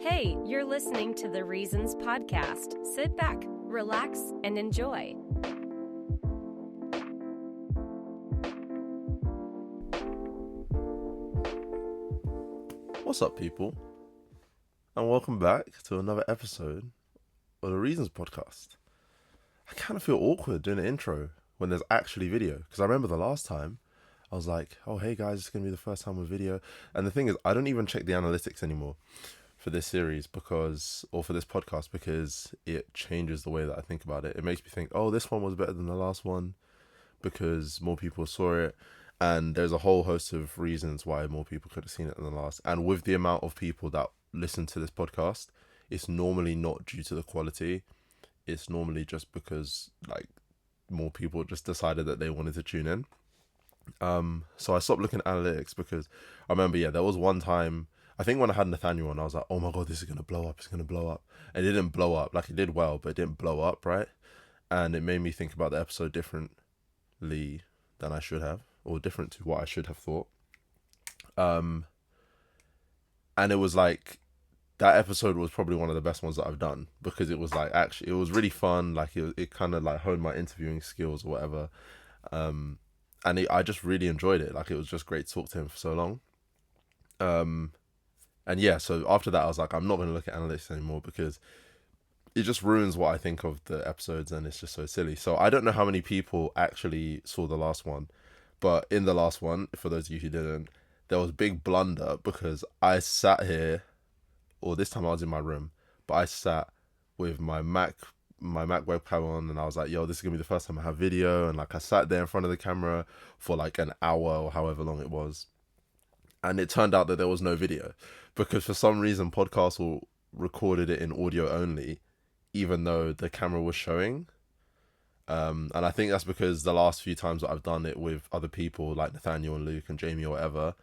Hey, you're listening to the Reasons Podcast. Sit back, relax, and enjoy. What's up, people? And welcome back to another episode of the Reasons Podcast. I kind of feel awkward doing an intro when there's actually video, because I remember the last time I was like, oh, hey guys, it's going to be the first time with video. And the thing is, I don't even check the analytics anymore for this series or for this podcast, because it changes the way that I think about it. It makes me think, oh, this one was better than the last one because more people saw it. And there's a whole host of reasons why more people could have seen it than the last. And with the amount of people that listen to this podcast, it's normally not due to the quality. It's normally just because more people just decided that they wanted to tune in. So I stopped looking at analytics because I remember, there was one time, I think when I had Nathaniel on, I was like, oh my God, this is going to blow up. It's going to blow up. And it didn't blow up. It did well, but it didn't blow up, right? And it made me think about the episode differently than I should have, or different to what I should have thought. And it was like, that episode was probably one of the best ones that I've done, because it was actually, it was really fun. It kind of honed my interviewing skills or whatever. I just really enjoyed it. It was just great to talk to him for so long. So after that, I was like, I'm not going to look at analytics anymore, because it just ruins what I think of the episodes, and it's just so silly. So I don't know how many people actually saw the last one, but in the last one, for those of you who didn't, there was a big blunder, because I sat here, or this time I was in my room, but I sat with my Mac webcam on, and I was like, yo, this is gonna be the first time I have video. And I sat there in front of the camera for an hour or however long it was, and it turned out that there was no video, because for some reason Podcast recorded it in audio only, even though the camera was showing. And I think that's because the last few times that I've done it with other people, like Nathaniel and Luke and Jamie or whatever,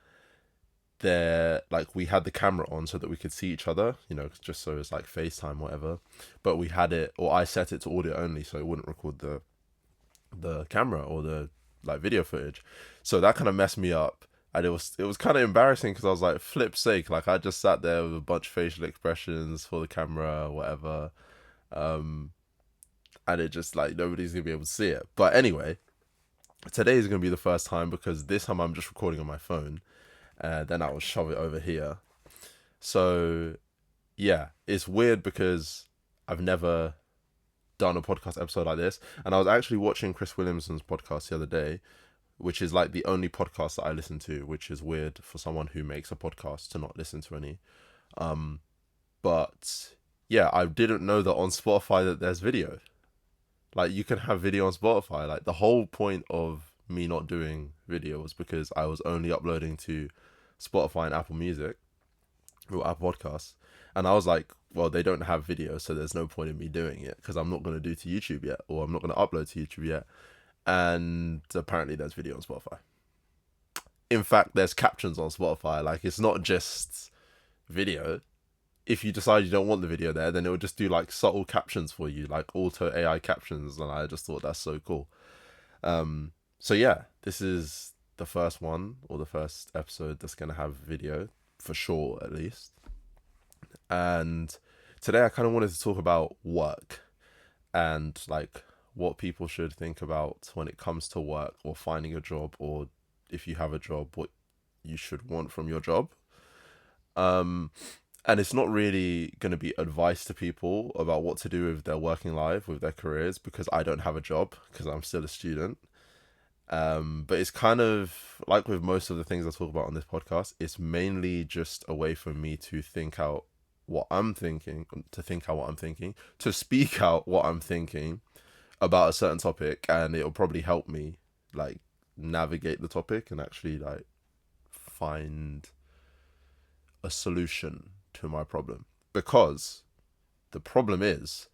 we had the camera on so that we could see each other, just so it's FaceTime, whatever. But we had it, or I set it to audio only, so it wouldn't record the camera or the video footage. So that kind of messed me up. And it was kind of embarrassing, because I was like, flip's sake, I just sat there with a bunch of facial expressions for the camera, whatever. And it just nobody's gonna be able to see it. But anyway, today is gonna be the first time, because this time I'm just recording on my phone, and then I will shove it over here. So yeah, it's weird because I've never done a podcast episode like this. And I was actually watching Chris Williamson's podcast the other day, which is the only podcast that I listen to, which is weird for someone who makes a podcast to not listen to any. But yeah, I didn't know that on Spotify that there's video. You can have video on Spotify. The whole point of me not doing video was because I was only uploading to Spotify and Apple Music, or Apple Podcasts. And I was like, well, they don't have video, so there's no point in me doing it, because I'm not going to do to YouTube yet, or I'm not going to upload to YouTube yet. And apparently there's video on Spotify. In fact, there's captions on Spotify. It's not just video. If you decide you don't want the video there, then it will just do subtle captions for you, auto AI captions. And I just thought that's so cool. So yeah, this is the first one, or the first episode that's going to have video, for sure, at least. And today I kind of wanted to talk about work, and what people should think about when it comes to work, or finding a job, or if you have a job, what you should want from your job. And it's not really going to be advice to people about what to do with their working life, with their careers, because I don't have a job, because I'm still a student. But it's kind of like with most of the things I talk about on this podcast, it's mainly just a way for me to think out what I'm thinking, to speak out what I'm thinking about a certain topic, and it'll probably help me navigate the topic and actually find a solution to my problem. Because the problem is,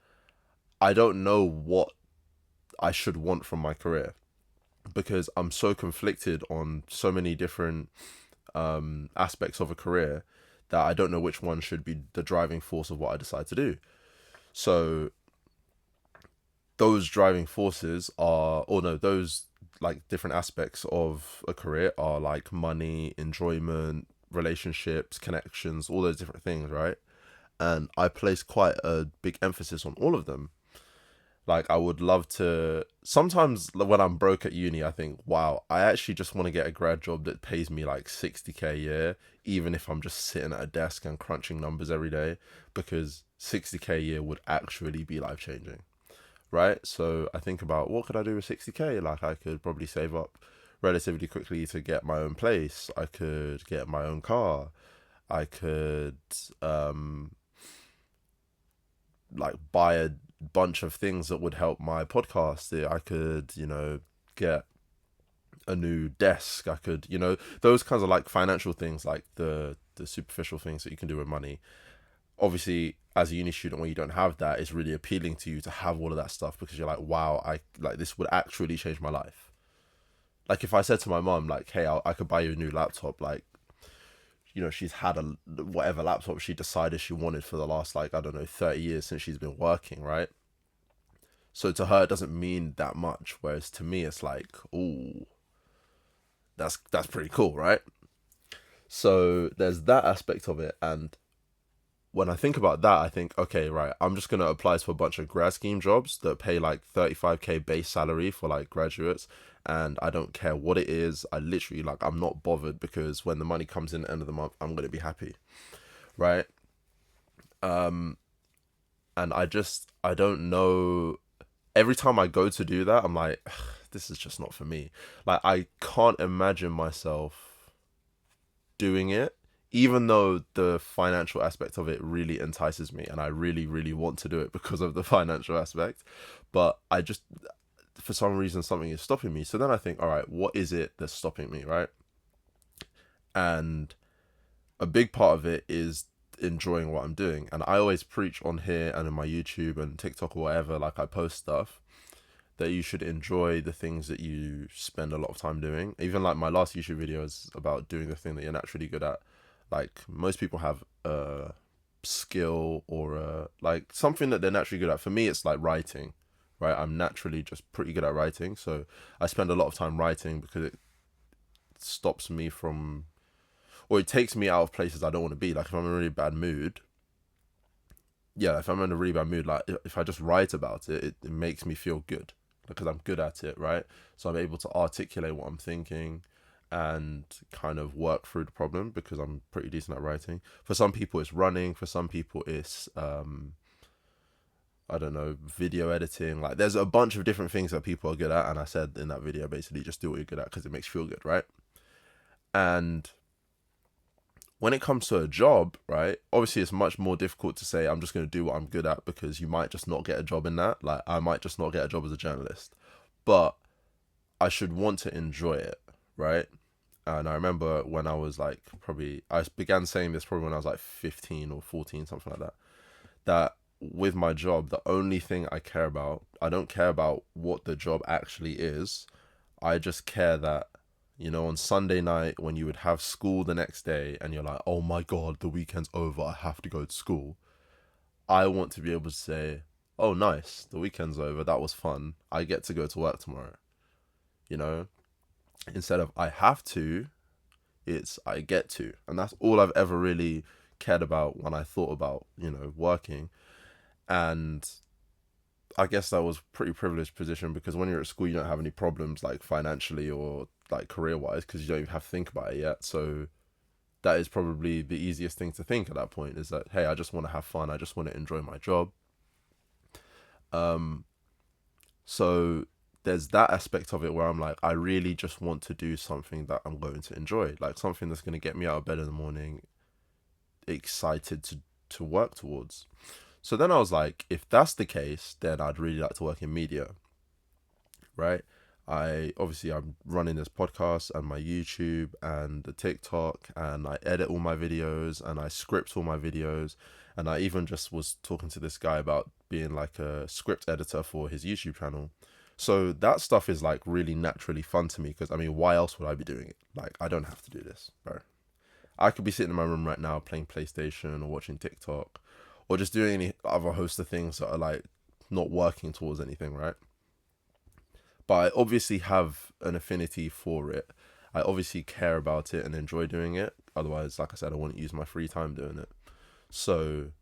I don't know what I should want from my career, because I'm so conflicted on so many different aspects of a career, that I don't know which one should be the driving force of what I decide to do. So those driving forces those different aspects of a career are money, enjoyment, relationships, connections, all those different things, right? and I place quite a big emphasis on all of them. Like, I would love to. Sometimes when I'm broke at uni, I think, wow, I actually just want to get a grad job that pays me like 60k a year, even if I'm just sitting at a desk and crunching numbers every day, because 60k a year would actually be life changing, right? So I think about what could I do with 60k? Like, I could probably save up relatively quickly to get my own place. I could get my own car. I could like buy a bunch of things that would help my podcast. I could, get a new desk. I could, those kinds of like financial things, like the superficial things that you can do with money. Obviously, as a uni student, when you don't have that, it's really appealing to you to have all of that stuff, because you're like, wow, I like this would actually change my life. Like, if I said to my mom, like, hey, I could buy you a new laptop, like, she's had a whatever laptop she decided she wanted for the last, like, I don't know, 30 years since she's been working, right? So to her, it doesn't mean that much. Whereas to me, it's like, ooh, that's pretty cool, right? So there's that aspect of it. And when I think about that, I think, okay, right, I'm just going to apply to a bunch of grad scheme jobs that pay like 35k base salary for like graduates. And I don't care what it is. I literally, like, I'm not bothered, because when the money comes in at the end of the month, I'm going to be happy. Right. And I don't know. Every time I go to do that, I'm like, this is just not for me. Like, I can't imagine myself doing it, even though the financial aspect of it really entices me, and I really, really want to do it because of the financial aspect. But I just, for some reason, something is stopping me. So then I think, all right, what is it that's stopping me, right? And a big part of it is enjoying what I'm doing. And I always preach on here and in my YouTube and TikTok or whatever, like, I post stuff, that you should enjoy the things that you spend a lot of time doing. Even like my last YouTube video is about doing the thing that you're naturally good at. Like, most people have a skill or like something that they're naturally good at. For me, it's like writing, right? I'm naturally just pretty good at writing. So I spend a lot of time writing, because it stops me from, or it takes me out of places I don't want to be. Like, if I'm in a really bad mood, yeah, if I'm in a really bad mood, like, if I just write about it, it makes me feel good, because I'm good at it, right? So I'm able to articulate what I'm thinking and kind of work through the problem, because I'm pretty decent at writing. For some people, it's running. For some people, it's I don't know, video editing. Like, there's a bunch of different things that people are good at, and I said in that video, basically, just do what you're good at, because it makes you feel good, right? And when it comes to a job, right, obviously it's much more difficult to say I'm just going to do what I'm good at, because you might just not get a job in that. Like, I might just not get a job as a journalist, but I should want to enjoy it, right? And I remember when I was like, I began saying this probably when I was like 15 or 14, something like that, that with my job, the only thing I don't care about what the job actually is. I just care that, on Sunday night, when you would have school the next day and you're like, oh my God, the weekend's over, I have to go to school. I want to be able to say, oh, nice, the weekend's over, that was fun, I get to go to work tomorrow. Instead of I have to, it's I get to. And that's all I've ever really cared about when I thought about, working. And I guess that was a pretty privileged position, because when you're at school, you don't have any problems like financially or like career wise, because you don't even have to think about it yet. So that is probably the easiest thing to think at that point, is that, hey, I just want to have fun. I just want to enjoy my job. So there's that aspect of it where I'm like, I really just want to do something that I'm going to enjoy, like something that's going to get me out of bed in the morning, excited to work towards. So then I was like, if that's the case, then I'd really like to work in media, right? I'm running this podcast and my YouTube and the TikTok, and I edit all my videos and I script all my videos. And I even just was talking to this guy about being like a script editor for his YouTube channel. So that stuff is like really naturally fun to me, because I mean, why else would I be doing it? Like, I don't have to do this, bro. I could be sitting in my room right now playing PlayStation or watching TikTok, or just doing any other host of things that are like not working towards anything, right? But I obviously have an affinity for it. I obviously care about it and enjoy doing it. Otherwise, like I said, I wouldn't use my free time doing it. So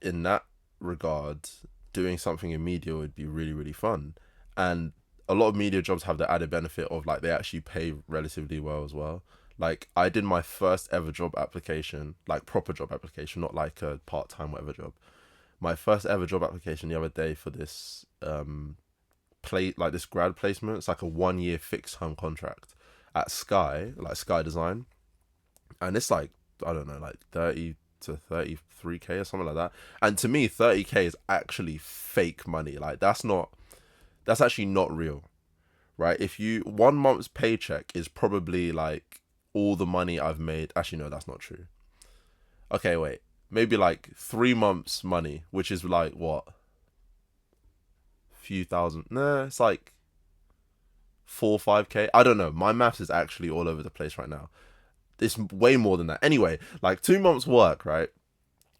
in that regard, doing something in media would be really, really fun. And a lot of media jobs have the added benefit of like they actually pay relatively well as well. Like I did my first ever job application, like proper job application, not like a part-time whatever job. My first ever job application the other day for this like this grad placement. It's like a 1 year fixed term contract at Sky, like Sky Design, and it's like I don't know, like 30 to 33k or something like that. And to me, 30k is actually fake money. Like that's actually not real, right? If you 1 month's paycheck is probably like all the money I've made. Actually, no, that's not true. Okay, wait, maybe like 3 months' money, which is like what, few thousand? Nah, it's like 4 5k. I don't know. My maths is actually all over the place right now. It's way more than that. Anyway, like 2 months' work, right,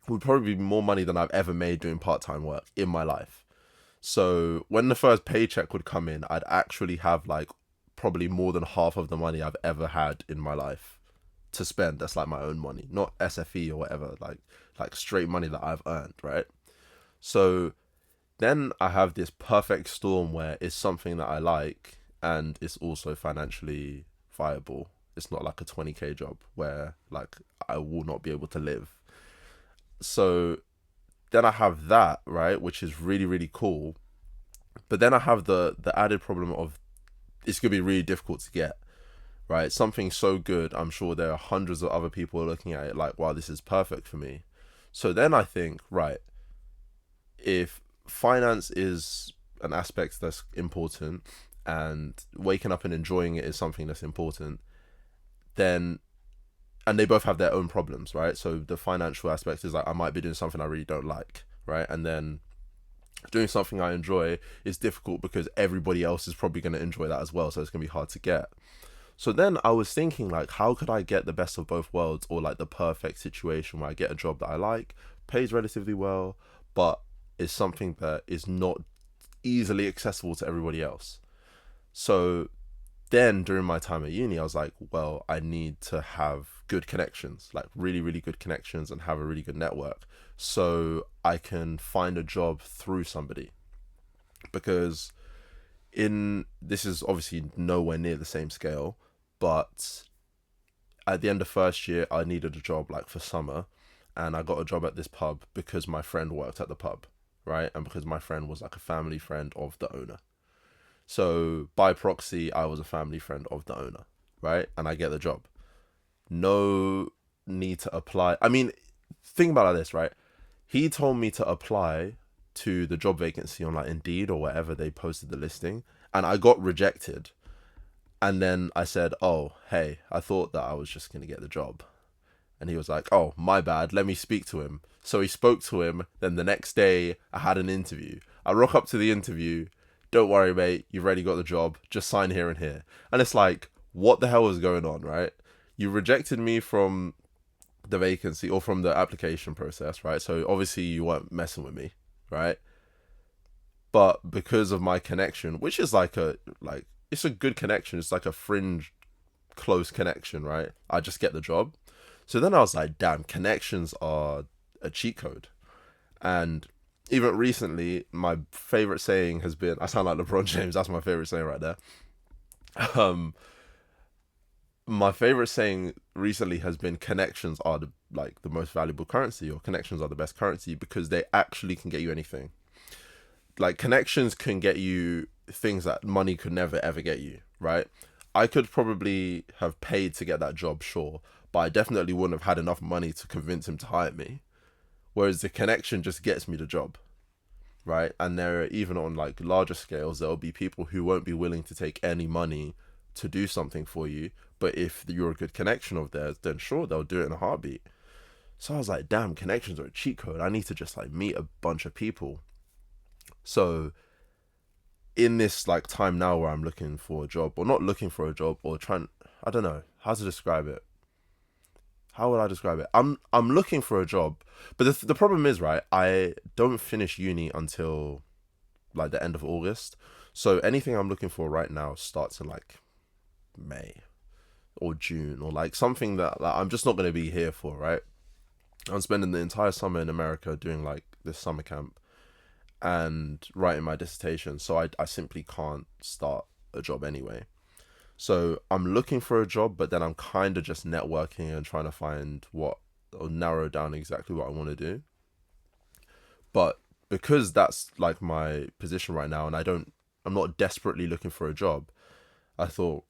would probably be more money than I've ever made doing part-time work in my life. So when the first paycheck would come in, I'd actually have like probably more than half of the money I've ever had in my life to spend. That's like my own money, not SFE or whatever, like straight money that I've earned, right? So then I have this perfect storm where it's something that I like and it's also financially viable. It's not like a 20k job where like I will not be able to live. So then I have that, right, which is really, really cool. But then I have the added problem of it's gonna be really difficult to get, right? Something so good, I'm sure there are hundreds of other people looking at it like, wow, this is perfect for me. So then I think, right, if finance is an aspect that's important and waking up and enjoying it is something that's important, then and they both have their own problems, right? So the financial aspect is like I might be doing something I really don't like, right? And then doing something I enjoy is difficult because everybody else is probably going to enjoy that as well, so it's going to be hard to get. So then I was thinking like, how could I get the best of both worlds, or like the perfect situation where I get a job that I like, pays relatively well, but is something that is not easily accessible to everybody else. So then during my time at uni, I was like, well, I need to have good connections, like really, really good connections, and have a really good network so I can find a job through somebody. Because this is obviously nowhere near the same scale, but at the end of first year, I needed a job like for summer, and I got a job at this pub because my friend worked at the pub, right? And because my friend was like a family friend of the owner. So by proxy, I was a family friend of the owner, right? And I get the job. No need to apply. I mean, think about it like this, right? He told me to apply to the job vacancy on like Indeed or wherever they posted the listing, and I got rejected. And then I said, oh, hey, I thought that I was just going to get the job. And he was like, oh, my bad, let me speak to him. So he spoke to him. Then the next day I had an interview. I rock up to the interview. Don't worry, mate, you've already got the job. Just sign here and here. And it's like, what the hell is going on, right? You rejected me from the vacancy or from the application process, right? So obviously you weren't messing with me, right? But because of my connection, which is like it's a good connection. It's like a fringe close connection, right? I just get the job. So then I was like, damn, connections are a cheat code. And even recently, my favorite saying has been, I sound like LeBron James, that's my favorite saying right there. My favorite saying recently has been connections are the most valuable currency, or connections are the best currency, because they actually can get you anything. Like connections can get you things that money could never ever get you, right? I could probably have paid to get that job, sure, but I definitely wouldn't have had enough money to convince him to hire me. Whereas the connection just gets me the job, right? And there are, even on like larger scales, there'll be people who won't be willing to take any money to do something for you. But if you're a good connection of theirs, then sure, they'll do it in a heartbeat. So I was like, damn, connections are a cheat code. I need to just like meet a bunch of people. So in this like time now where I'm looking for a job, or not looking for a job, or trying, I don't know how to describe it. How would I describe it? I'm looking for a job, but the problem is, right, I don't finish uni until like the end of August. So anything I'm looking for right now starts in like May or June, or like something that I'm just not going to be here for, right? I'm spending the entire summer in America doing like this summer camp and writing my dissertation, so I simply can't start a job anyway. So I'm looking for a job, but then I'm kind of just networking and trying to find what, or narrow down exactly what I want to do. But because that's like my position right now, and I'm not desperately looking for a job, I thought,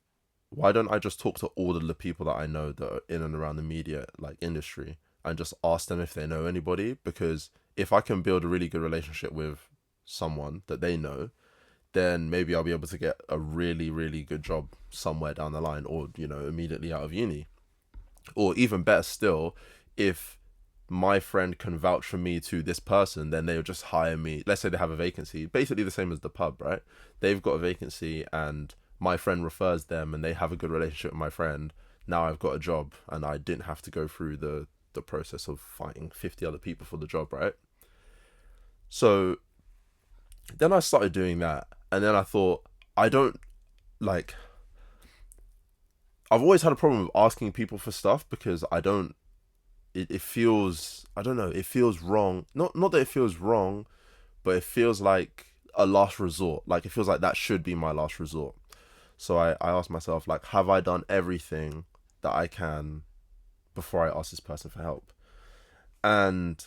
why don't I just talk to all of the people that I know that are in and around the media like industry and just ask them if they know anybody? Because if I can build a really good relationship with someone that they know, then maybe I'll be able to get a really, really good job somewhere down the line, or, you know, immediately out of uni. Or even better still, if my friend can vouch for me to this person, then they'll just hire me. Let's say they have a vacancy, basically the same as the pub, right? They've got a vacancy and my friend refers them and they have a good relationship with my friend. Now I've got a job and I didn't have to go through the process of fighting 50 other people for the job, right? So then I started doing that, and then I thought, I don't like I've always had a problem with asking people for stuff because I don't it feels, I don't know, it feels wrong. Not that it feels wrong, but it feels like a last resort. Like it feels like that should be my last resort. So I asked myself, like, have I done everything that I can before I ask this person for help? And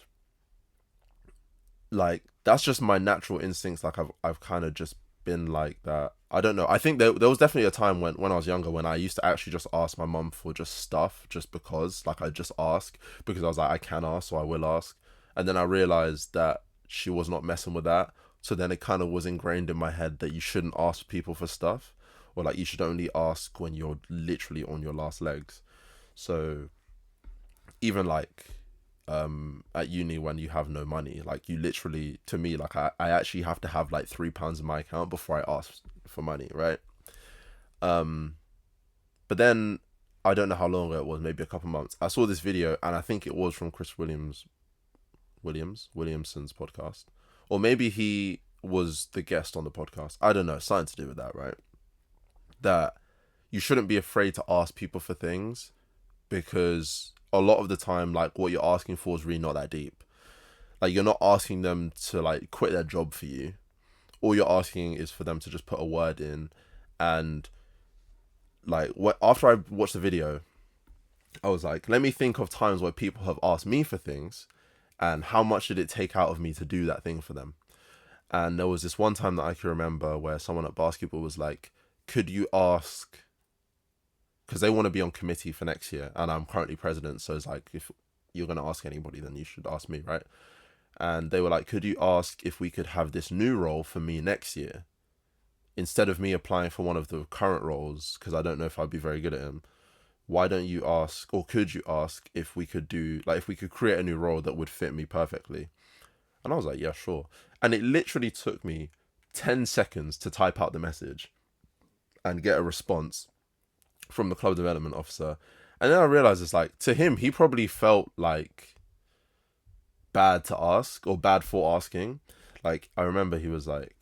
like that's just my natural instincts. Like I've kind of just been like that. I don't know. I think there was definitely a time when I was younger when I used to actually just ask my mum for just stuff just because, like, I just ask because I was like, I can ask, so I will ask. And then I realized that she was not messing with that. So then it kind of was ingrained in my head that you shouldn't ask people for stuff, or like you should only ask when you're literally on your last legs. So even like at uni when you have no money, like you literally, to me, like I actually have to have like £3 in my account before I ask for money, right? But then I don't know how long ago it was, maybe a couple months, I saw this video, and I think it was from Chris Williamson's podcast, or maybe he was the guest on the podcast, I don't know, something to do with that, right? That you shouldn't be afraid to ask people for things, because a lot of the time, like, what you're asking for is really not that deep. Like, you're not asking them to like quit their job for you. All you're asking is for them to just put a word in. And like, after I watched the video, I was like, let me think of times where people have asked me for things and how much did it take out of me to do that thing for them. And there was this one time that I can remember where someone at basketball was like, could you ask, because they want to be on committee for next year and I'm currently president, so it's like, if you're going to ask anybody, then you should ask me, right? And they were like, could you ask if we could have this new role for me next year instead of me applying for one of the current roles, because I don't know if I'd be very good at them. Why don't you ask, or could you ask, if we could do, like, if we could create a new role that would fit me perfectly? And I was like, yeah, sure. And it literally took me 10 seconds to type out the message and get a response from the club development officer. And then I realized, it's like, to him, he probably felt like bad to ask, or bad for asking. Like, I remember he was like,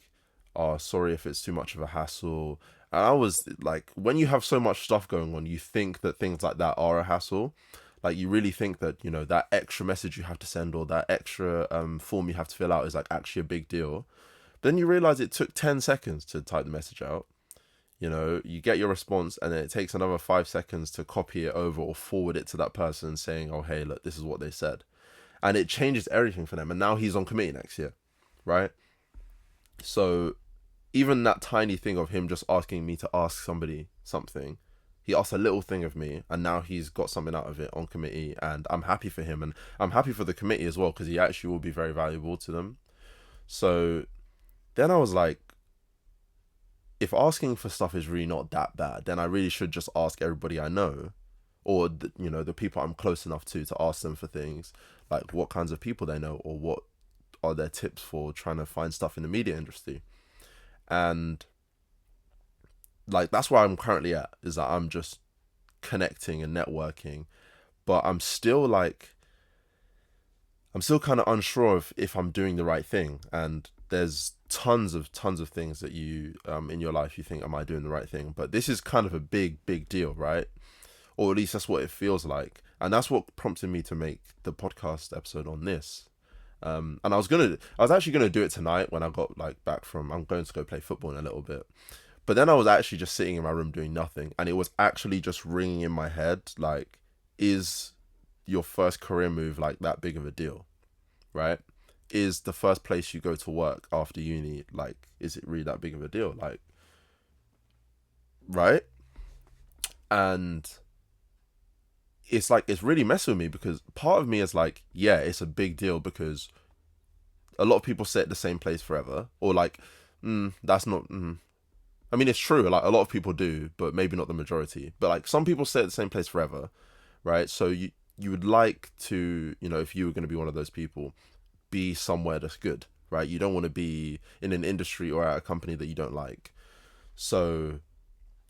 oh, sorry if it's too much of a hassle. And I was like, when you have so much stuff going on, you think that things like that are a hassle. Like, you really think that, you know, that extra message you have to send, or that extra form you have to fill out is like actually a big deal. Then you realize it took 10 seconds to type the message out. You know, you get your response and then it takes another 5 seconds to copy it over or forward it to that person saying, oh, hey, look, this is what they said. And it changes everything for them. And now he's on committee next year, right? So even that tiny thing of him just asking me to ask somebody something, he asked a little thing of me, and now he's got something out of it on committee, and I'm happy for him, and I'm happy for the committee as well, because he actually will be very valuable to them. So then I was like, if asking for stuff is really not that bad, then I really should just ask everybody I know, or you know, the people I'm close enough to ask them for things, like what kinds of people they know, or what are their tips for trying to find stuff in the media industry. And like, that's where I'm currently at, is that I'm just connecting and networking, but I'm still kind of unsure if I'm doing the right thing. And there's tons of things that you in your life you think, am I doing the right thing? But this is kind of a big deal, right? Or at least that's what it feels like. And that's what prompted me to make the podcast episode on this. And I was actually gonna do it tonight when I got like back from. I'm going to go play football in a little bit. But then I was actually just sitting in my room doing nothing, and it was actually just ringing in my head like, is your first career move like that big of a deal, right? Is the first place you go to work after uni, like, is it really that big of a deal? Like, right? And it's like, it's really messing with me because part of me is like, yeah, it's a big deal because a lot of people stay at the same place forever, or like, that's not. I mean, it's true. Like a lot of people do, but maybe not the majority. But like some people stay at the same place forever, right? So you would like to, if you were going to be one of those people, be somewhere that's good, right? You don't want to be in an industry or at a company that you don't like. So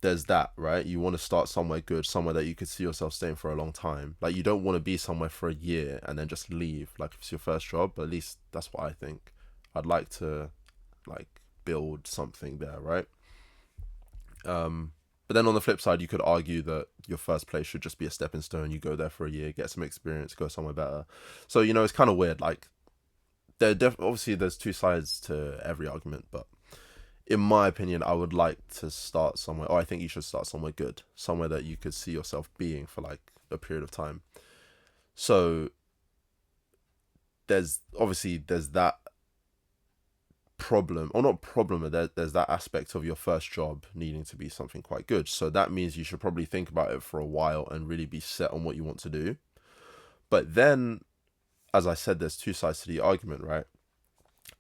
there's that, right? You want to start somewhere good, somewhere that you could see yourself staying for a long time. Like you don't want to be somewhere for a year and then just leave. Like if it's your first job, but at least that's what I think. I'd like to like build something there, right? But then on the flip side, you could argue that your first place should just be a stepping stone. You go there for a year, get some experience, go somewhere better. So it's kind of weird. Like obviously there's two sides to every argument, but in my opinion, I would like to start somewhere, or I think you should start somewhere good, somewhere that you could see yourself being for like a period of time. So there's that problem, or not problem, but there's that aspect of your first job needing to be something quite good. So that means you should probably think about it for a while and really be set on what you want to do. But then, as I said, there's two sides to the argument, right?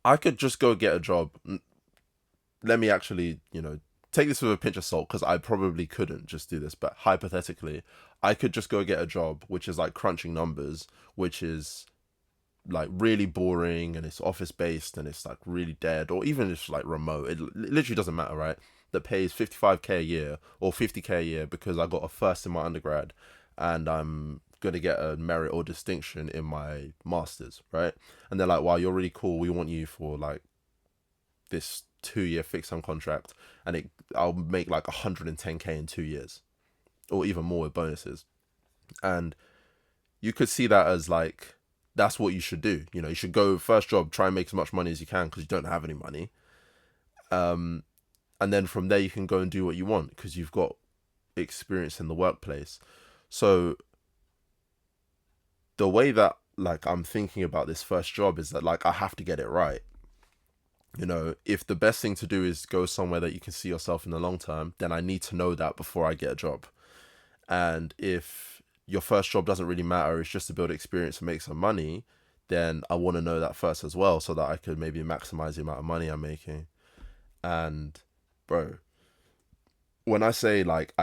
I could just go get a job. Let me actually, take this with a pinch of salt, because I probably couldn't just do this, but hypothetically, I could just go get a job which is like crunching numbers, which is like really boring, and it's office based, and it's like really dead, or even if it's like remote. It literally doesn't matter, right? That pays 55k a year or 50k a year because I got a first in my undergrad and I'm gonna get a merit or distinction in my masters, right? And they're like, wow, you're really cool, we want you for like this 2-year fixed term contract, and I'll make like 110k in 2 years or even more with bonuses. And you could see that as like, that's what you should do. You should go first job, try and make as much money as you can because you don't have any money. And then from there you can go and do what you want because you've got experience in the workplace. So the way that like I'm thinking about this first job is that like I have to get it right. If the best thing to do is go somewhere that you can see yourself in the long term, then I need to know that before I get a job. And if your first job doesn't really matter, it's just to build experience and make some money, then I want to know that first as well, so that I could maybe maximize the amount of money I'm making. And bro, when I say like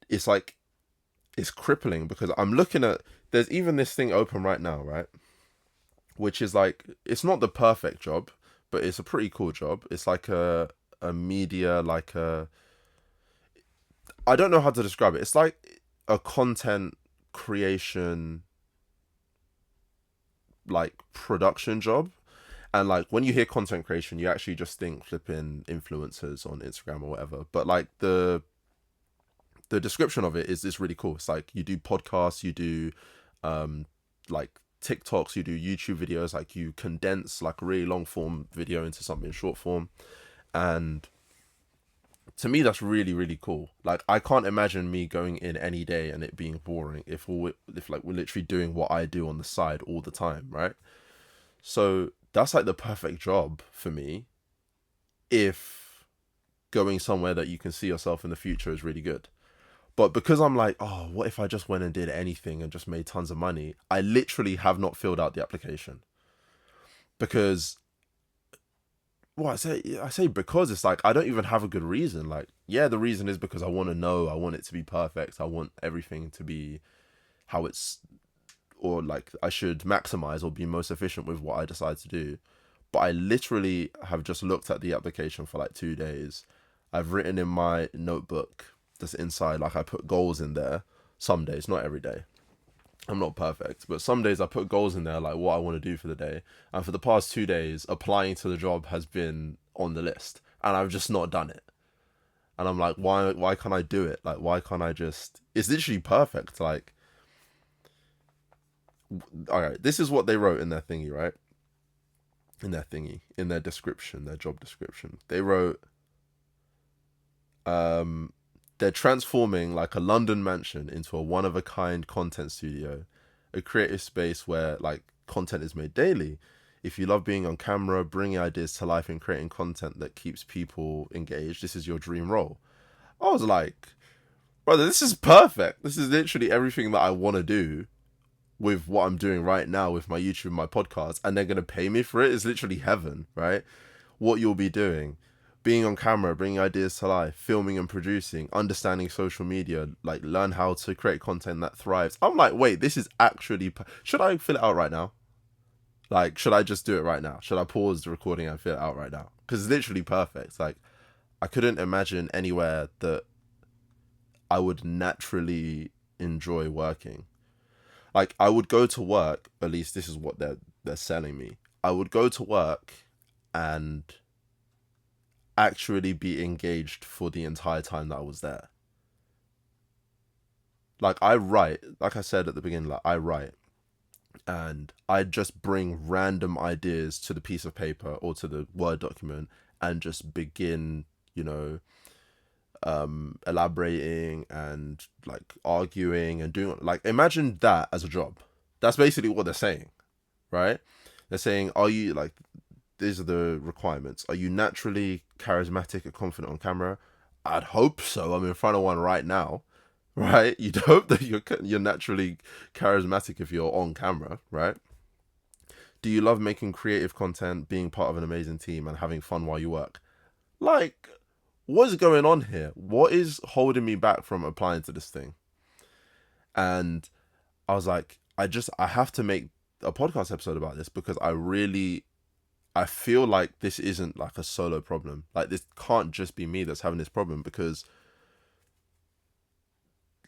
it's like, it's crippling because I'm looking at, there's even this thing open right now, right? Which is like, it's not the perfect job, but it's a pretty cool job. It's like a media, like I don't know how to describe it. It's like a content creation, like production job. And like when you hear content creation, you actually just think flipping influencers on Instagram or whatever. But like the description of it is really cool. It's like you do podcasts, you do like TikToks, you do YouTube videos, like you condense like a really long form video into something short form. And to me, that's really, really cool. Like, I can't imagine me going in any day and it being boring if like we're literally doing what I do on the side all the time, right? So that's like the perfect job for me if going somewhere that you can see yourself in the future is really good. But because I'm like, oh, what if I just went and did anything and just made tons of money? I literally have not filled out the application because, well, I say because it's like I don't even have a good reason. Like, yeah, the reason is because I want to know, I want it to be perfect, I want everything to be how it's, or like I should maximize or be most efficient with what I decide to do. But I literally have just looked at the application for like 2 days. I've written in my notebook that's inside, like I put goals in there some days, not every day. I'm not perfect, but some days I put goals in there, like what I want to do for the day. And for the past 2 days, applying to the job has been on the list, and I've just not done it. And I'm like, why can't I do it? Like, why can't I just? It's literally perfect. Like, all right, this is what they wrote in their thingy, right? in their thingy, in their description, their job description. They wrote, they're transforming like a London mansion into a one-of-a-kind content studio, a creative space where like content is made daily. If you love being on camera, bringing ideas to life, and creating content that keeps people engaged, this is your dream role. I was like, brother, this is perfect. This is literally everything that I want to do with what I'm doing right now with my YouTube and my podcast, and they're going to pay me for it. It's literally heaven, right? What you'll be doing, being on camera, bringing ideas to life, filming and producing, understanding social media, like learn how to create content that thrives. I'm like, wait, this is actually, should I fill it out right now? Like, should I just do it right now? Should I pause the recording and fill it out right now? Because it's literally perfect. Like, I couldn't imagine anywhere that I would naturally enjoy working. Like, I would go to work, at least this is what they're selling me. I would go to work and actually be engaged for the entire time that I was there. Like, I write, like I said at the beginning, like I write, and I just bring random ideas to the piece of paper or to the Word document and just begin, you know, elaborating and like arguing and doing, like, imagine that as a job. That's basically what they're saying, right? They're saying, are you like, these are the requirements. Are you naturally charismatic and confident on camera? I'd hope so. I'm in front of one right now, right? You'd hope that you're naturally charismatic if you're on camera, right? Do you love making creative content, being part of an amazing team, and having fun while you work? Like, what's going on here? What is holding me back from applying to this thing? And I was like, I have to make a podcast episode about this, because I feel like this isn't like a solo problem. Like, this can't just be me that's having this problem, because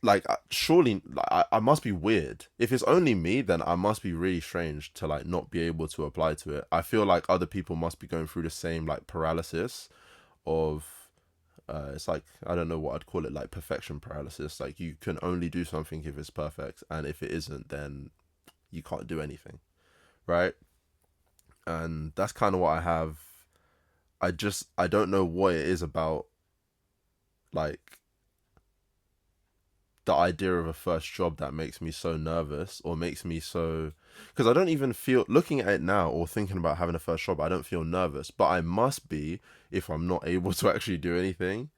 like, surely like, I must be weird. If it's only me, then I must be really strange to like not be able to apply to it. I feel like other people must be going through the same like paralysis of it's like, I don't know what I'd call it, like perfection paralysis. Like, you can only do something if it's perfect, and if it isn't, then you can't do anything, right? And that's kind of what I have. I don't know what it is about like the idea of a first job that makes me so nervous, or makes me so, because I don't even feel, looking at it now or thinking about having a first job, I don't feel nervous, but I must be if I'm not able to actually do anything.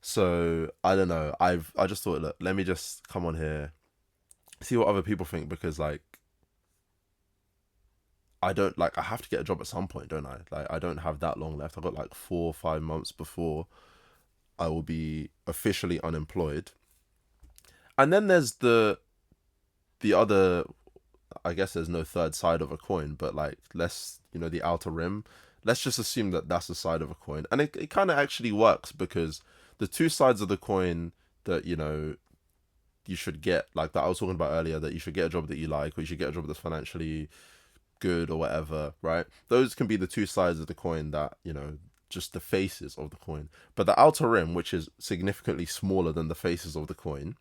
So I don't know. I just thought, look, let me just come on here, see what other people think, because like, I don't, like, I have to get a job at some point, don't I? Like, I don't have that long left. I've got like 4 or 5 months before I will be officially unemployed. And then there's the other, I guess there's no third side of a coin, but like, let's, the outer rim, let's just assume that that's the side of a coin. And it kind of actually works, because the two sides of the coin that, you should get, like that I was talking about earlier, that you should get a job that you like, or you should get a job that's financially good or whatever, right? Those can be the two sides of the coin that, just the faces of the coin. But the outer rim, which is significantly smaller than the faces of the coin,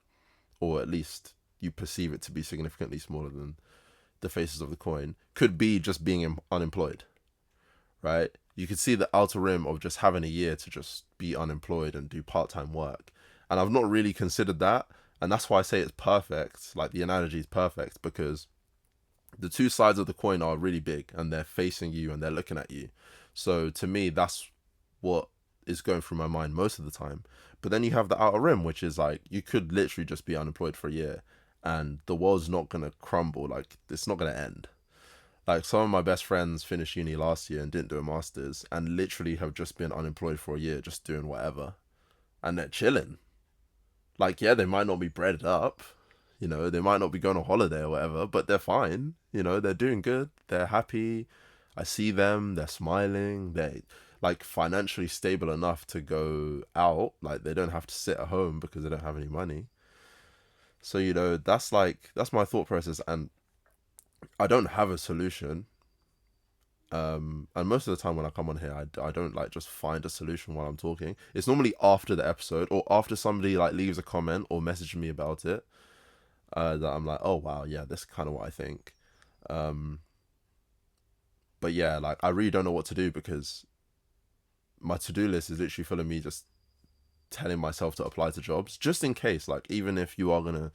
or at least you perceive it to be significantly smaller than the faces of the coin, could be just being unemployed, right? You could see the outer rim of just having a year to just be unemployed and do part-time work. And I've not really considered that. And that's why I say it's perfect. Like, the analogy is perfect, because the two sides of the coin are really big, and they're facing you and they're looking at you. So to me, that's what is going through my mind most of the time. But then you have the outer rim, which is like, you could literally just be unemployed for a year and the world's not going to crumble. Like, it's not going to end. Like, some of my best friends finished uni last year and didn't do a master's, and literally have just been unemployed for a year, just doing whatever. And they're chilling. Like, yeah, they might not be breaded up, they might not be going on holiday or whatever, but they're fine. They're doing good. They're happy. I see them. They're smiling. They're like financially stable enough to go out. Like, they don't have to sit at home because they don't have any money. So, that's my thought process. And I don't have a solution. And most of the time when I come on here, I don't like just find a solution while I'm talking. It's normally after the episode, or after somebody like leaves a comment or messages me about it, that I'm like, oh wow, yeah, that's kind of what I think. But But yeah, like I really don't know what to do because my to-do list is literally full of me just telling myself to apply to jobs just in case, like even if you are gonna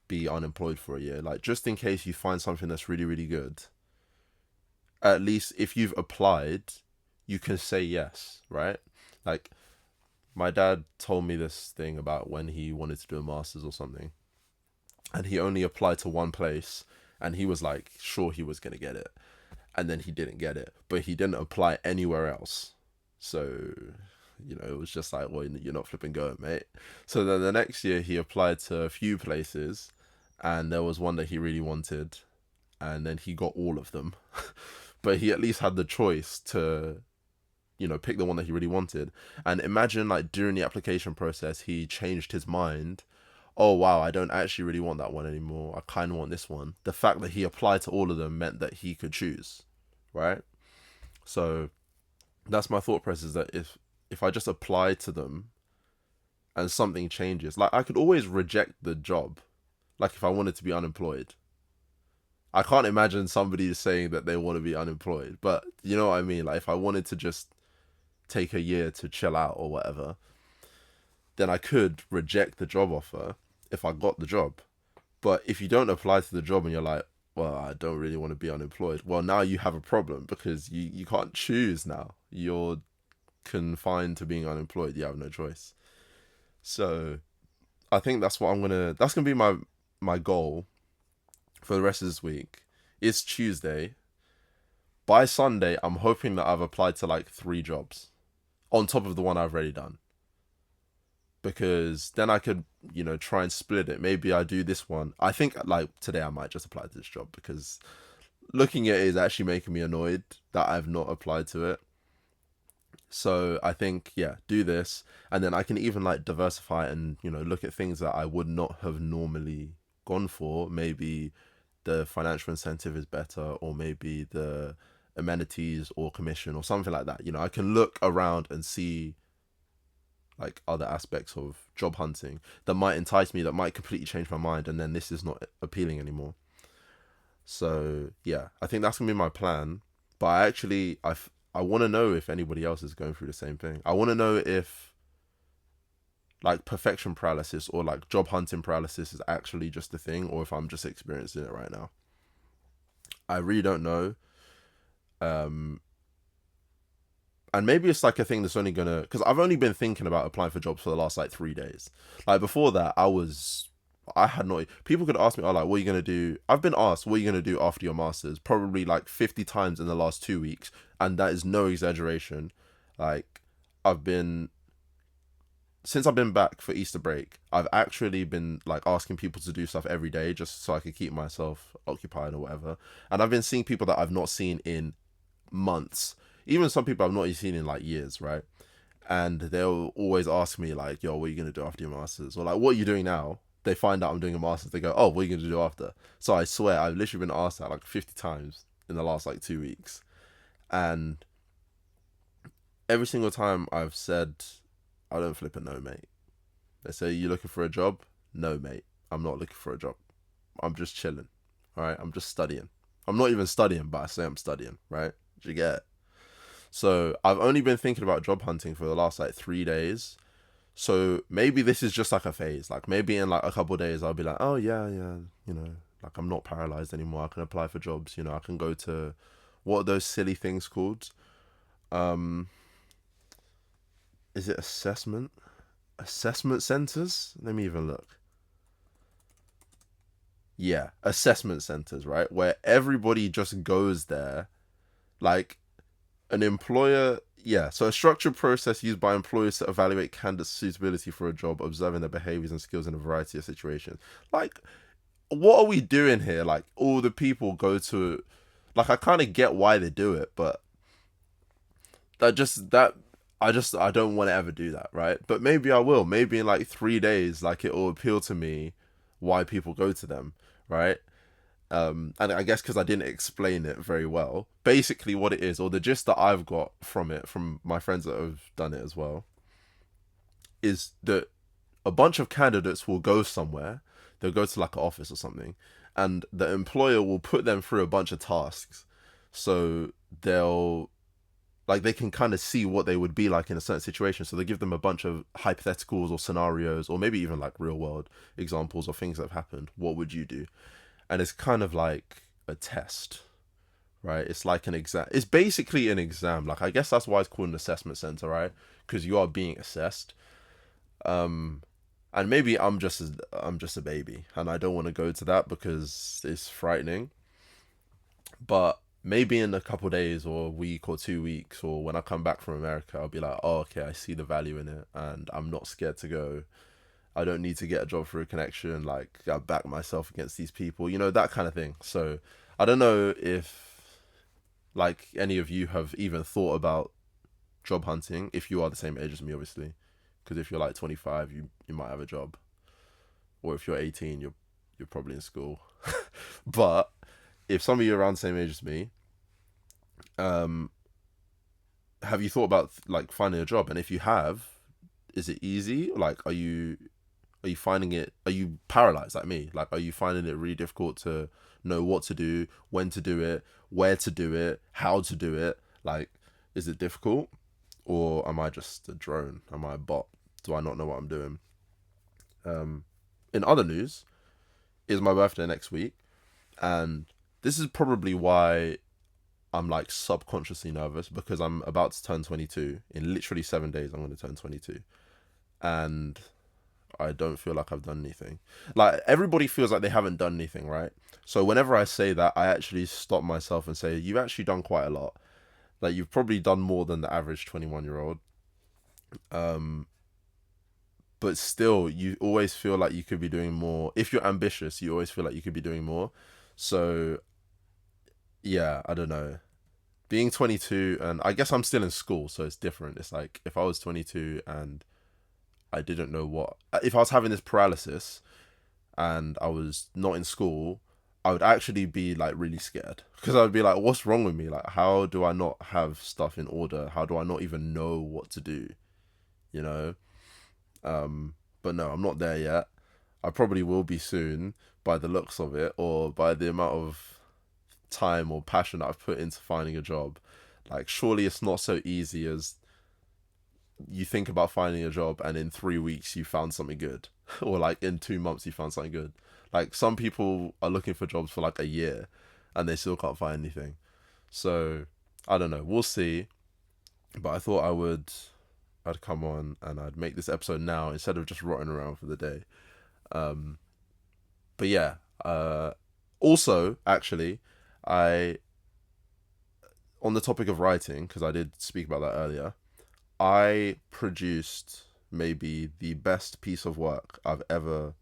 be unemployed for a year, like just in case you find something that's really, really good, at least if you've applied, you can say yes, right? Like my dad told me this thing about when he wanted to do a master's or something, and he only applied to one place, and he was like sure he was gonna get it, and then he didn't get it, but he didn't apply anywhere else. So, it was just like, well, you're not flipping going, mate. So then the next year he applied to a few places, and there was one that he really wanted, and then he got all of them. But he at least had the choice to, pick the one that he really wanted. And imagine like during the application process, he changed his mind. Oh, wow, I don't actually really want that one anymore. I kind of want this one. The fact that he applied to all of them meant that he could choose, right? So that's my thought process, that if I just apply to them and something changes, like I could always reject the job, like if I wanted to be unemployed. I can't imagine somebody saying that they want to be unemployed, but you know what I mean? Like if I wanted to just take a year to chill out or whatever, then I could reject the job offer if I got the job. But if you don't apply to the job and you're like, well, I don't really want to be unemployed, well, now you have a problem because you can't choose now. You're confined to being unemployed. You have no choice. So I think that's gonna be my goal for the rest of this week. It's Tuesday. By Sunday, I'm hoping that I've applied to like 3 jobs on top of the one I've already done. Because then I could, try and split it. Maybe I do this one. I think like today I might just apply to this job because looking at it is actually making me annoyed that I've not applied to it. So I think, yeah, do this. And then I can even like diversify and, look at things that I would not have normally gone for. Maybe the financial incentive is better, or maybe the amenities or commission or something like that. I can look around and see like other aspects of job hunting that might entice me, that might completely change my mind, and then this is not appealing anymore. So yeah, I think that's gonna be my plan. But I want to know if anybody else is going through the same thing. I want to know if like perfection paralysis or like job hunting paralysis is actually just a thing, or if I'm just experiencing it right now. I really don't know. And maybe it's like a thing that's only gonna, because I've only been thinking about applying for jobs for the last like 3 days. Like before that, I had not. People could ask me, "Oh, like, what are you gonna do?" I've been asked, "What are you gonna do after your masters?" Probably like 50 times in the last 2 weeks, and that is no exaggeration. Like, since I've been back for Easter break, I've actually been like asking people to do stuff every day just so I could keep myself occupied or whatever. And I've been seeing people that I've not seen in months, even some people I've not seen in like years, right? And they'll always ask me like, "Yo, what are you gonna do after your masters?" Or like, "What are you doing now?" They find out I'm doing a masters, they go, "Oh, what are you gonna do after?" So I swear I've literally been asked that like 50 times in the last like 2 weeks, and every single time I've said, "I don't flip a no, mate." They say, "You looking for a job?" "No, mate, I'm not looking for a job. I'm just chilling. All right, I'm just studying. I'm not even studying, but I say I'm studying, right? Do you get it?" So I've only been thinking about job hunting for the last like 3 days. So maybe this is just like a phase. Like maybe in like a couple of days I'll be like, "Oh yeah, yeah, like I'm not paralyzed anymore. I can apply for jobs. I can go to, what are those silly things called? Um, is it assessment centers? Let me even look. Yeah, assessment centers, right? Where everybody just goes there, like an employer. Yeah, so a structured process used by employers to evaluate candidates' suitability for a job, observing their behaviors and skills in a variety of situations. Like, what are we doing here? Like, all the people go to, like, I kind of get why they do it, but I don't want to ever do that, right? But maybe I will. Maybe in like 3 days, like it will appeal to me why people go to them, right? And I guess because I didn't explain it very well, basically what it is, or the gist that I've got from it, from my friends that have done it as well, is that a bunch of candidates will go somewhere, they'll go to like an office or something, and the employer will put them through a bunch of tasks. So they can kind of see what they would be like in a certain situation. So they give them a bunch of hypotheticals or scenarios, or maybe even like real world examples of things that have happened. What would you do? And it's kind of like a test, right? It's like an exam. It's basically an exam. Like, I guess that's why it's called an assessment center, right? Because you are being assessed. And maybe I'm just a baby, and I don't want to go to that because it's frightening. But maybe in a couple of days or a week or 2 weeks, or when I come back from America, I'll be like, oh, okay, I see the value in it, and I'm not scared to go. I don't need to get a job through a connection. Like, I back myself against these people, that kind of thing. So I don't know if like any of you have even thought about job hunting, if you are the same age as me, obviously, because if you're like 25, you might have a job, or if you're 18, you're probably in school. But if some of you are around the same age as me, have you thought about like finding a job? And if you have, is it easy? Like, are you finding it? Are you paralyzed like me? Like, are you finding it really difficult to know what to do, when to do it, where to do it, how to do it? Like, is it difficult, or am I just a drone? Am I a bot? Do I not know what I'm doing? In other news, it's my birthday next week, and this is probably why I'm like subconsciously nervous, because I'm about to turn 22. In literally 7 days, I'm going to turn 22. And I don't feel like I've done anything. Like, everybody feels like they haven't done anything, right? So whenever I say that, I actually stop myself and say, you've actually done quite a lot. Like, you've probably done more than the average 21-year-old. But still, you always feel like you could be doing more. If you're ambitious, you always feel like you could be doing more. So, yeah, I don't know. Being 22, and I guess I'm still in school, so it's different. It's like, if I was 22 and I didn't know what... If I was having this paralysis and I was not in school, I would actually be like really scared, because I would be like, what's wrong with me? Like, how do I not have stuff in order? How do I not even know what to do? You know? But no, I'm not there yet. I probably will be soon, by the looks of it, or by the amount of time or passion that I've put into finding a job. Like, surely it's not so easy as you think about finding a job and in 3 weeks you found something good, or like in 2 months you found something good. Like, some people are looking for jobs for like a year and they still can't find anything. So I don't know, we'll see. But I thought I'd come on and I'd make this episode now instead of just rotting around for the day. But yeah, also, actually, I on the topic of writing, because I did speak about that earlier, I produced maybe the best piece of work I've ever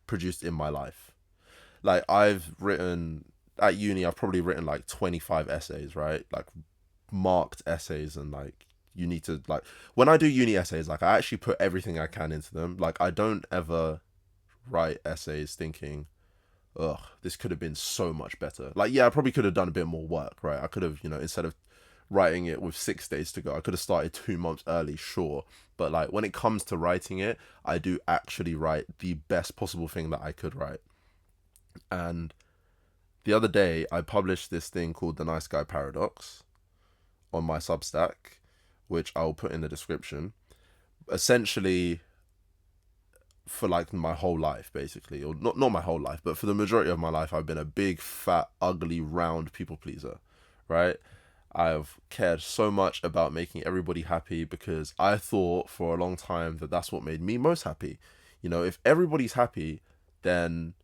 produced in my life. Like, I've written at uni, I've probably written like 25 essays, right? Like, marked essays, and like, you need to, like, when I do uni essays, like, I actually put everything I can into them. Like, I don't ever write essays thinking, ugh, this could have been so much better. Like, yeah, I probably could have done a bit more work, right? I could have, instead of writing it with 6 days to go, I could have started 2 months early, sure. But like, when it comes to writing it, I do actually write the best possible thing that I could write. And the other day, I published this thing called The Nice Guy Paradox on my Substack, which I'll put in the description. Essentially, for like my whole life, basically, or not my whole life, but for the majority of my life, I've been a big, fat, ugly, round people pleaser, right? I've cared so much about making everybody happy because I thought for a long time that that's what made me most happy. If everybody's happy, then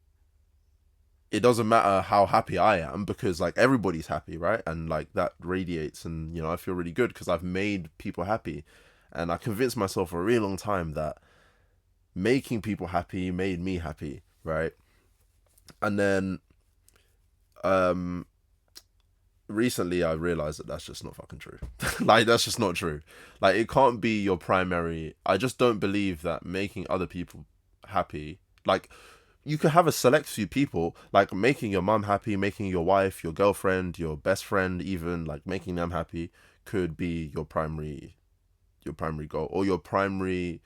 it doesn't matter how happy I am, because like, everybody's happy, right? And like, that radiates, and I feel really good because I've made people happy. And I convinced myself for a really long time that making people happy made me happy, right? And then recently I realized that that's just not fucking true. Like, that's just not true. Like, it can't be your primary. I just don't believe that making other people happy, like, you could have a select few people, like making your mum happy, making your wife, your girlfriend, your best friend, even like making them happy could be your primary goal, or your primary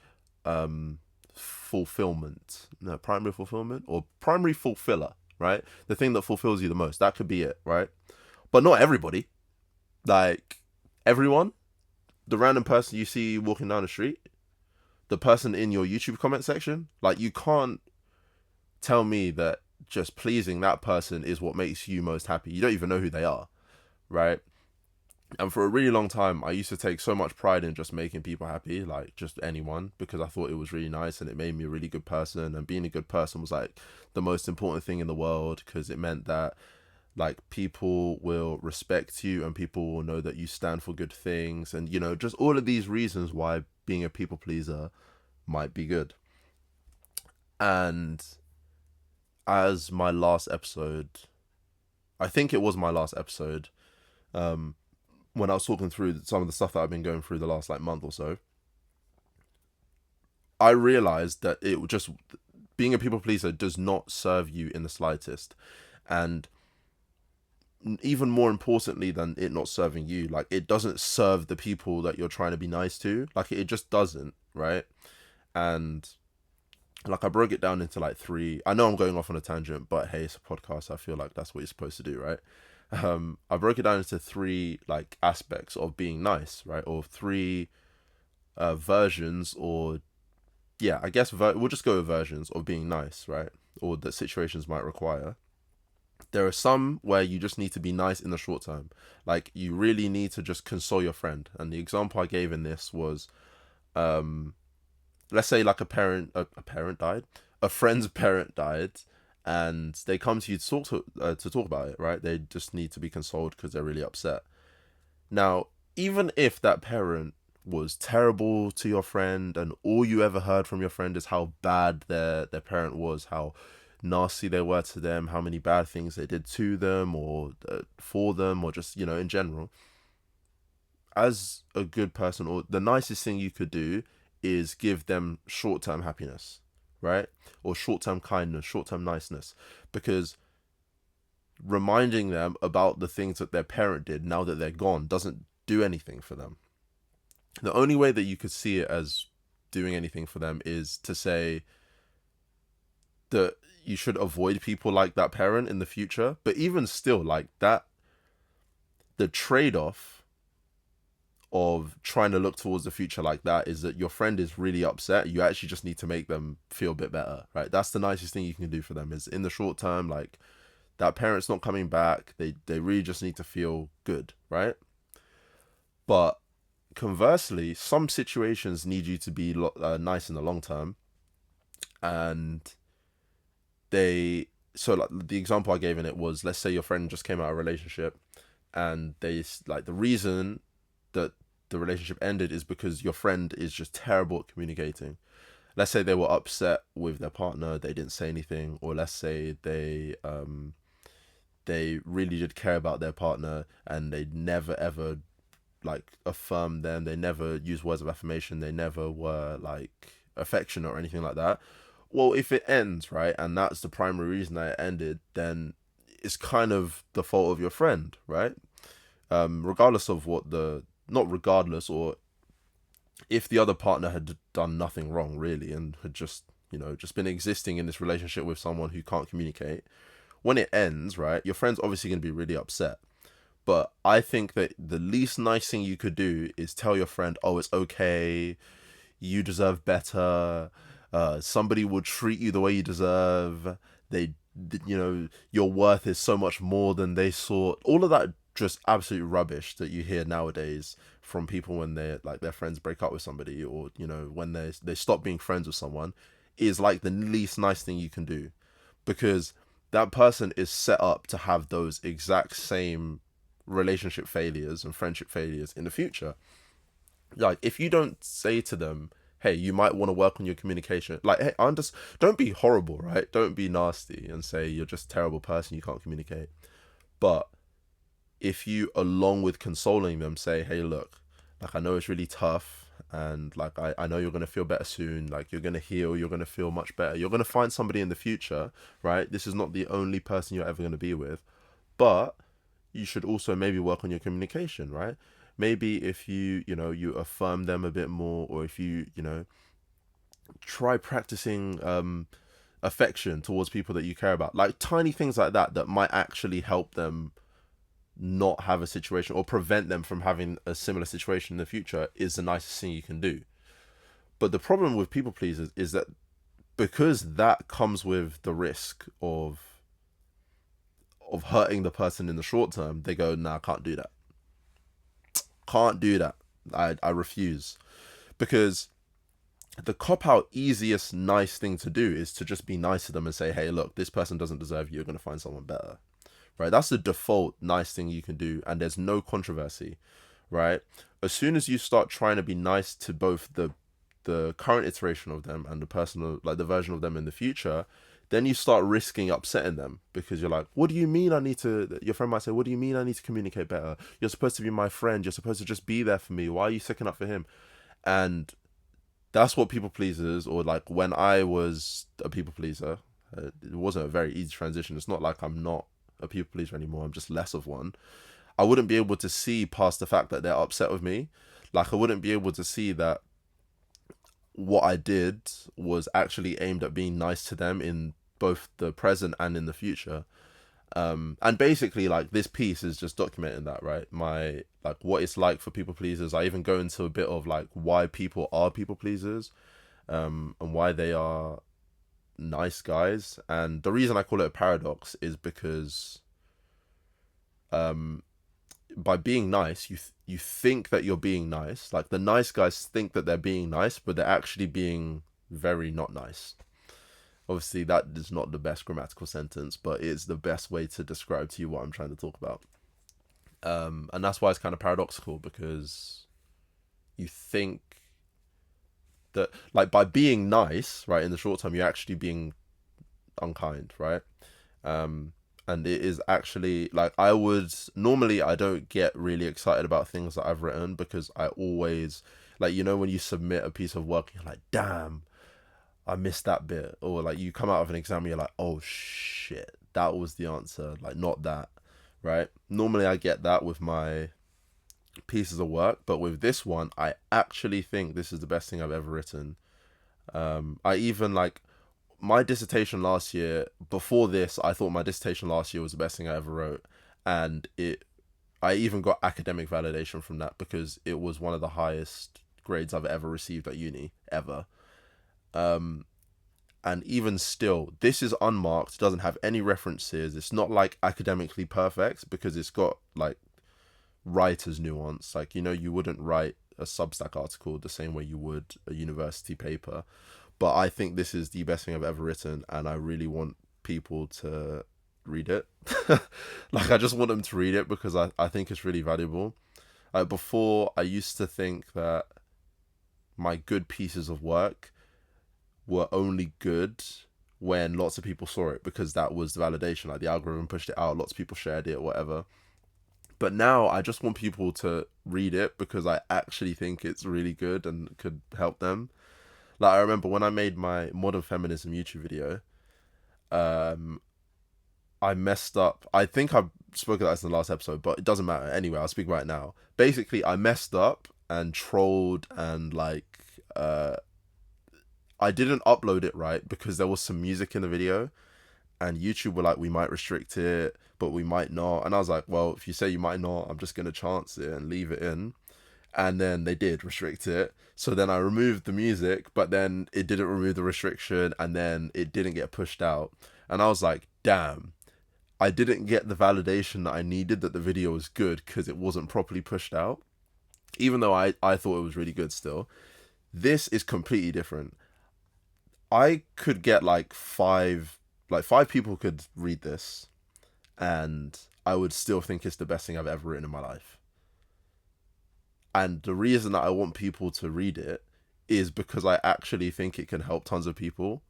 fulfillment. No, primary fulfillment or primary fulfiller, right? The thing that fulfills you the most. That could be it, right? But not everybody. Like, everyone, the random person you see walking down the street, the person in your YouTube comment section, like, you can't tell me that just pleasing that person is what makes you most happy. You don't even know who they are, right? And for a really long time, I used to take so much pride in just making people happy, like just anyone, because I thought it was really nice and it made me a really good person. And being a good person was like the most important thing in the world, because it meant that like people will respect you and people will know that you stand for good things. And, you know, just all of these reasons why being a people pleaser might be good. And as my last episode, I think it was my last episode, when I was talking through some of the stuff that I've been going through the last like month or so, I realized that it just, being a people pleaser does not serve you in the slightest. And even more importantly than it not serving you, like, it doesn't serve the people that you're trying to be nice to. Like, it just doesn't, right? And like, I broke it down into like three. I know I'm going off on a tangent, but hey, it's a podcast. I feel like that's what you're supposed to do, right? I broke it down into three like aspects of being nice, right? Or three versions, or yeah, I guess we'll just go with versions of being nice, right? Or that situations might require. There are some where you just need to be nice in the short term. Like, you really need to just console your friend. And the example I gave in this was, let's say like a parent died, a friend's parent died, and they come to you to talk about it, right? They just need to be consoled because they're really upset. Now, even if that parent was terrible to your friend and all you ever heard from your friend is how bad their parent was, how nasty they were to them, how many bad things they did to them or for them, or just, you know, in general, as a good person, or the nicest thing you could do is give them short-term happiness, right? Or short-term kindness, short-term niceness, because reminding them about the things that their parent did now that they're gone doesn't do anything for them. The only way that you could see it as doing anything for them is to say that you should avoid people like that parent in the future. But even still, like that, the trade-off of trying to look towards the future like that is that your friend is really upset. You actually just need to make them feel a bit better, right? That's the nicest thing you can do for them, is in the short term, like, that parent's not coming back. They really just need to feel good, right? But conversely, some situations need you to be nice in the long term. And so like the example I gave in it was, let's say your friend just came out of a relationship, and they like, the reason that the relationship ended is because your friend is just terrible at communicating. Let's say they were upset with their partner, they didn't say anything, or let's say they really did care about their partner and they never ever like affirmed them, they never used words of affirmation, they never were like affectionate or anything like that. Well, if it ends, right, and that's the primary reason that it ended, then it's kind of the fault of your friend, right? Regardless of what the, not regardless, or if the other partner had done nothing wrong really and had just, you know, just been existing in this relationship with someone who can't communicate, when it ends, right, your friend's obviously going to be really upset. But I think that the least nice thing you could do is tell your friend, oh, it's okay, you deserve better, somebody will treat you the way you deserve, they, you know, your worth is so much more than they sought. All of that just absolute rubbish that you hear nowadays from people when they like their friends break up with somebody, or, you know, when they stop being friends with someone, is like the least nice thing you can do, because that person is set up to have those exact same relationship failures and friendship failures in the future. Like, if you don't say to them, hey, you might want to work on your communication, like, hey, don't be horrible, right? Don't be nasty and say you're just a terrible person, you can't communicate. But if you, along with consoling them, say, hey, look, like, I know it's really tough, and like, I know you're going to feel better soon, like, you're going to heal, you're going to feel much better, you're going to find somebody in the future, right? This is not the only person you're ever going to be with, but you should also maybe work on your communication, right? Maybe if you know, you affirm them a bit more, or if you know, try practicing affection towards people that you care about, like tiny things like that that might actually help them not have a situation or prevent them from having a similar situation in the future is the nicest thing you can do. But the problem with people pleasers is that because that comes with the risk of hurting the person in the short term, they go, nah, I can't do that. Can't do that. I refuse. Because the cop-out easiest nice thing to do is to just be nice to them and say, hey, look, this person doesn't deserve you. You're going to find someone better. Right? That's the default nice thing you can do. And there's no controversy. Right? As soon as you start trying to be nice to both the current iteration of them and the personal, like the version of them in the future, then you start risking upsetting them, because you're like, what do you mean I need to, your friend might say, what do you mean I need to communicate better? You're supposed to be my friend. You're supposed to just be there for me. Why are you sticking up for him? And that's what people pleasers, or like when I was a people pleaser, it wasn't a very easy transition. It's not like I'm not a people pleaser anymore. I'm just less of one. I wouldn't be able to see past the fact that they're upset with me. Like I wouldn't be able to see that what I did was actually aimed at being nice to them in both the present and in the future. And basically, like, this piece is just documenting that, right? My, like, what it's like for people pleasers. I even go into a bit of like why people are people pleasers, and why they are nice guys. And the reason I call it a paradox is because by being nice, you think that you're being nice. Like, the nice guys think that they're being nice, but they're actually being very not nice. Obviously, that is not the best grammatical sentence, but it's the best way to describe to you what I'm trying to talk about. And that's why it's kind of paradoxical, because you think that, like, by being nice, right, in the short term, you're actually being unkind, right? And it is actually, like, normally I don't get really excited about things that I've written, because I always, like, you know, when you submit a piece of work, you're like, damn, I missed that bit. Or like you come out of an exam and you're like, oh shit, that was the answer. Like, not that, right? Normally I get that with my pieces of work, but with this one, I actually think this is the best thing I've ever written. I even, like, my dissertation last year, before this, I thought my dissertation last year was the best thing I ever wrote. And I even got academic validation from that, because it was one of the highest grades I've ever received at uni, ever. And even still, this is unmarked, doesn't have any references. It's not like academically perfect, because it's got like writer's nuance. Like, you know, you wouldn't write a Substack article the same way you would a university paper. But I think this is the best thing I've ever written, and I really want people to read it. Like, I just want them to read it, because I think it's really valuable. Before, I used to think that my good pieces of work were only good when lots of people saw it, because that was the validation. Like, the algorithm pushed it out, lots of people shared it, whatever. But now I just want people to read it, because I actually think it's really good and could help them. Like, I remember when I made my modern feminism YouTube video, I messed up. I think I spoke about this in the last episode, but it doesn't matter. Anyway, I'll speak right now. Basically, I messed up and trolled, and like, I didn't upload it right, because there was some music in the video, and YouTube were like, we might restrict it, but we might not. And I was like, well, if you say you might not, I'm just going to chance it and leave it in. And then they did restrict it. So then I removed the music, but then it didn't remove the restriction, and then it didn't get pushed out. And I was like, damn, I didn't get the validation that I needed that the video was good, because it wasn't properly pushed out. Even though I thought it was really good still. This is completely different. I could get like five people could read this, and I would still think it's the best thing I've ever written in my life. And the reason that I want people to read it is because I actually think it can help tons of people.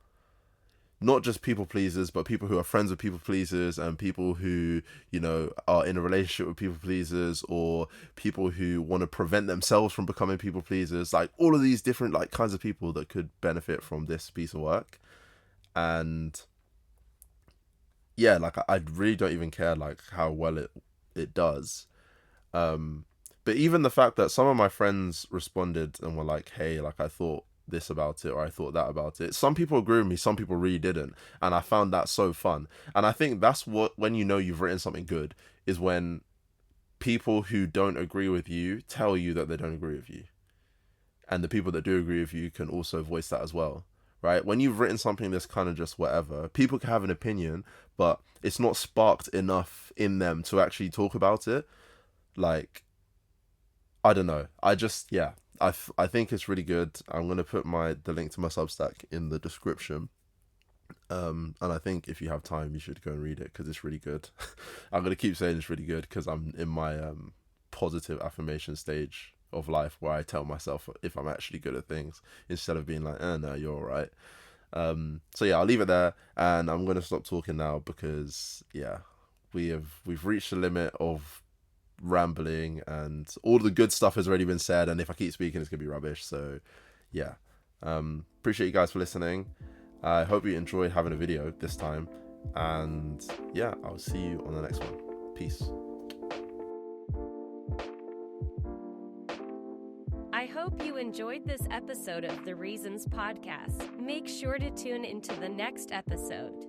Not just people pleasers, but people who are friends with people pleasers, and people who, you know, are in a relationship with people pleasers, or people who want to prevent themselves from becoming people pleasers. Like, all of these different like kinds of people that could benefit from this piece of work. And yeah, like, I really don't even care like how well it does. But even the fact that some of my friends responded and were like, hey, like, I thought this about it, or I thought that about it. Some people agree with me, some people really didn't. And I found that so fun. And I think that's when you know you've written something good, is when people who don't agree with you tell you that they don't agree with you. And the people that do agree with you can also voice that as well, right? When you've written something that's kind of just whatever, people can have an opinion, but it's not sparked enough in them to actually talk about it. Like, I don't know. I think it's really good. I'm going to put the link to my Substack in the description. And I think if you have time, you should go and read it because it's really good. I'm going to keep saying it's really good because I'm in my positive affirmation stage of life where I tell myself if I'm actually good at things instead of being like, no, you're all right. So yeah, I'll leave it there, and I'm going to stop talking now because we've reached the limit of rambling, and all the good stuff has already been said, and if I keep speaking it's gonna be rubbish. So yeah, appreciate you guys for listening. I hope you enjoyed having a video this time, and yeah, I'll see you on the next one. Peace. I hope you enjoyed this episode of the Reasons Podcast. Make sure to tune into the next episode.